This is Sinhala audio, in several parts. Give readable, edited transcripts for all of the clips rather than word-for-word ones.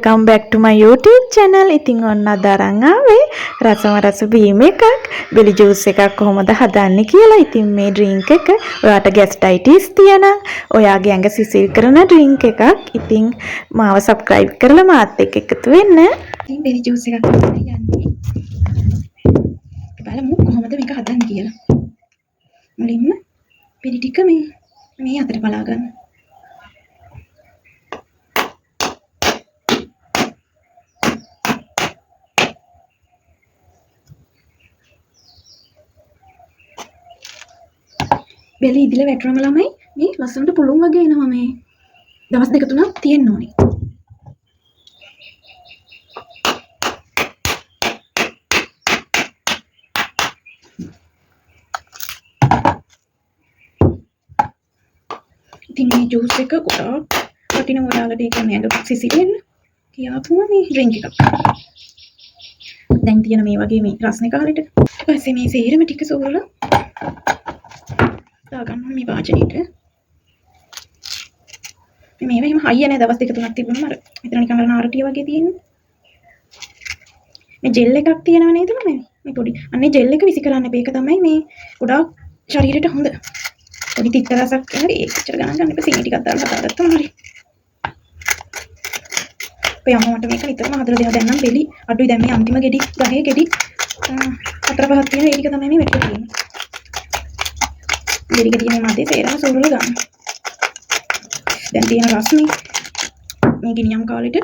welcome back to my YouTube channel. ඉතින් ඔන්න අද අරන් ආවේ රසම රස බීම එකක්. බෙලි ජූස් එකක් කොහොමද හදන්නේ කියලා. ඉතින් මේ ඩ්‍රින්ක් එක ඔයාට ගැස්ට්‍රයිටිස් තියනම් ඔයාගේ ඇඟ සිසිල් කරන ඩ්‍රින්ක් එකක්. ඉතින් මාව subscribe කරලා මාත් එක්ක එකතු වෙන්න. ඉතින් බෙලි ජූස් එකක් යන්නේ. බලමු කොහොමද මේක හදන්නේ කියලා. මුලින්ම බෙලි ටික මේ අතට බලා ගන්න. බෙලි ඉදිරිය වැටුනම ළමයි මේ ලස්සනට පුළුන් වගේ එනවා මේ දවස් දෙක තුනක් තියෙන්න ඕනේ. ඉතින් මේ ජූස් එක ගොඩක් වටිනවා ඔයාලට. ඒ කියන්නේ ඇඟ සිසිල් වෙන්න කියාපුම මේ ඩ්‍රින්ක් එකක්. දැන් තියෙන මේ වගේ මේ රස්නේ කාලෙට ඊට පස්සේ මේ සේරම ටික සෝරලා දාගන්න මේ වාජනීට. මේ වෙයිම හයිය නෑ දවස් දෙක තුනක් තිබුණාම අර මෙතන නිකන් අර නාරටිය වගේ තියෙන්නේ. මේ ජෙල් එකක් තියෙනව නේද මේ පොඩි. අන්නේ ජෙල් එක විසි කරන්න එපා. ඒක තමයි මේ ගොඩාක් ශරීරයට හොඳ. පොඩි තිත්ත රසක් හරි ඒකච්චර ගණන් ගන්න එපා. සීනි ටිකක් දාලා හදාගත්තාම හරි. ඔය අම්මා මට මේක නිතරම හදලා දෙනවා. දැන් නම් බෙලි අඩුයි. දැන් මේ අන්තිම ගෙඩි ගහේ ගෙඩි 4-5ක් තියෙන. ඒ ටික තමයි මේ මෙතන තියෙන්නේ. බෙලි ගෙඩිය මේ මැදේ තේරම සෝරලා ගන්න. දැන් තියෙන රස්නේ මේ ගිනියම් කාලෙට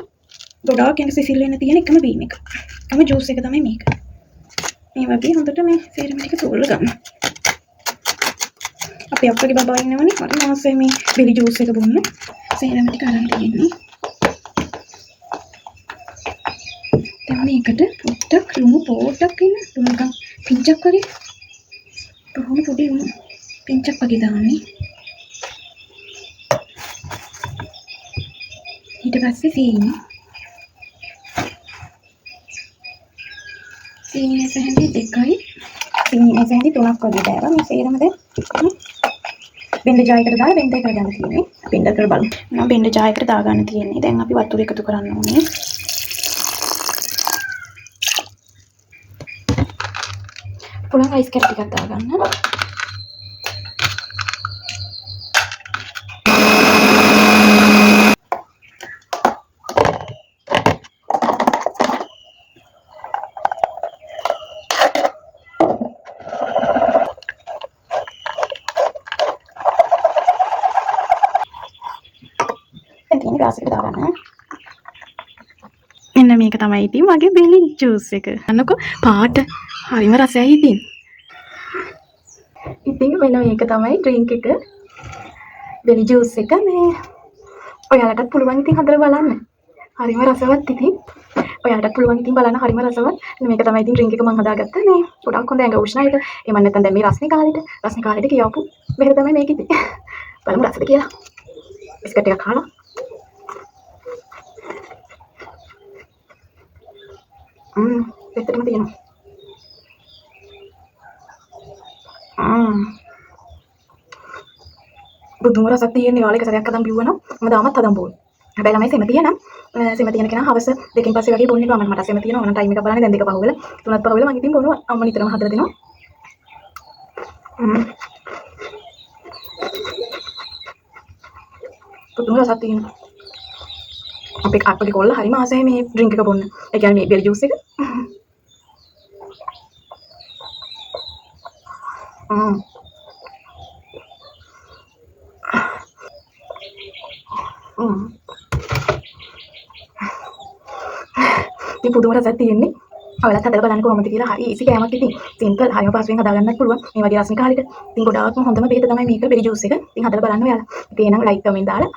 ගොඩාක් ඇඟ සිසිල් වෙන්න තියෙන එකම බීම එක. එකම ජූස් එක තමයි මේක. මේ වගේ හොඳට මේ සේරම ටික සෝරලා ගන්න. අපේ අප්පගේ බබා ඉන්නවනේ. මට මාසේ මේ බෙලි ජූස් එක බොන්න සේරම ටික අරන් තියෙන්නේ. දැන් මේකට පොට්ටක් ලුණු පොට්ටක් ඉන්න. ලුණු නිකන් පිංචක් වගේ. කොහොම පොඩි ලුණු පිංචක් වගේ දාන්නේ. ඊට පස්සේ සීනි සැහැඳි 2යි සීනි සැහැඳි 3ක් වගේ දාලා මේ සේරම දැන් බෙන්ඩර් ජායකට දාලා බෙන්ඩර් කරගන්න තියෙන්නේ. බෙන්ඩර් කර බලමු. මම බෙන්ඩර් ජායකට දාගන්න තියෙන්නේ. දැන් අපි වතුර එකතු කරන්න ඕනේ. පුළුවන් අයිස් කැට් ටිකක් දාගන්න. තියෙන ග්ලාස් එකට දාගන්න. මෙන්න මේක තමයි ඉතින් මගේ බෙලි ජූස් එක. අන්නකො පාට හරිම රසයි ඉතින්. ඉතින් මෙන්න මේක තමයි ඩ්‍රින්ක් එක. බෙලි ජූස් එක මේ ඔයාලටත් පුළුවන් ඉතින් හදලා බලන්න. හරිම රසවත් ඉතින්. ඔයාලටත් පුළුවන් ඉතින් බලන්න හරිම රසවත්. මේක තමයි ඉතින් ඩ්‍රින්ක් එක මම හදාගත්තා මේ. ගොඩක් හොඳ ඇඟ උෂ්ණයිද. එහෙම නැත්නම් දැන් මේ රස්නේ කාලෙට කියවපු බෙහෙත තමයි මේක ඉතින්. බලමු රසද කියලා. බිස්කට් එකක් කාලා පැත්තටම තියෙනවා. බුදුම රසක් තියෙන්නේ. ඔයාලා එක සැරයක් හදන් බිව්වනම් මම දාමත් හදන් බෝල්. හැබැයි ළමයි සෙම තියෙනම් සෙම තියෙන කෙනා හවස දෙකෙන් පස්සේ වගේ බොන්නේ නෑ. මට සෙම තියෙනවා. ඕන ටයිම් එක බලන්නේ දැන් 2 පහුවෙලා 3ත් පහුවෙලා මම ඉතින් බොනවා. අම්ම නිතරම හදලා දෙනවා. බුදුම රසක් තියෙනවා. අපේ කොල්ල හරිම ආසයි මේ ඩ්‍රින්ක් එක බොන්න. ඒ කියන්නේ මේ බෙලි ජූස් එක. මේ පුදුම රසක් තියෙන්නේ. ඔයාලත් හදලා බලන්න කොහොමද කියලා. හරි ඊසි කෑමක් ඉතින්. සිම්පල් හරිම පහසුවෙන් හදාගන්නත් පුළුවන්. මේ වගේ රස්නේ කාලෙට. ඉතින් ගොඩාක්ම හොඳම බෙහෙත තමයි මේක බෙලි ජූස් එක. ඉතින් හදලා බලන්න ඔයාලා. ඉතින් එහෙනම් ලයික් කමෙන්ට් දාලා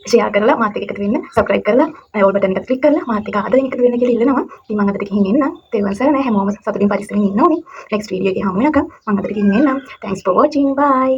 ෂෙයා කරලා මාත් එක්ක එකතු වෙන්න. සබ්ස්ක්‍රයිබ් කරලා ඕල් බටන් එක ක්ලික් කරලා මාත් එක්ක ආදරෙන් එකතු වෙන්න කියලා ඉල්ලනවා. ඉතින් මම අදට ගිහින් එන්නම්. තේරුවන් සරණයි. හැමෝම සතුටින් පරිස්සමින් ඉන්න ඕනේ. නෙක්ස්ට් වීඩියෝ එකේ හමු වෙනකම් මම අදට ගිහින් එන්නම්. Thanks for watching. Bye.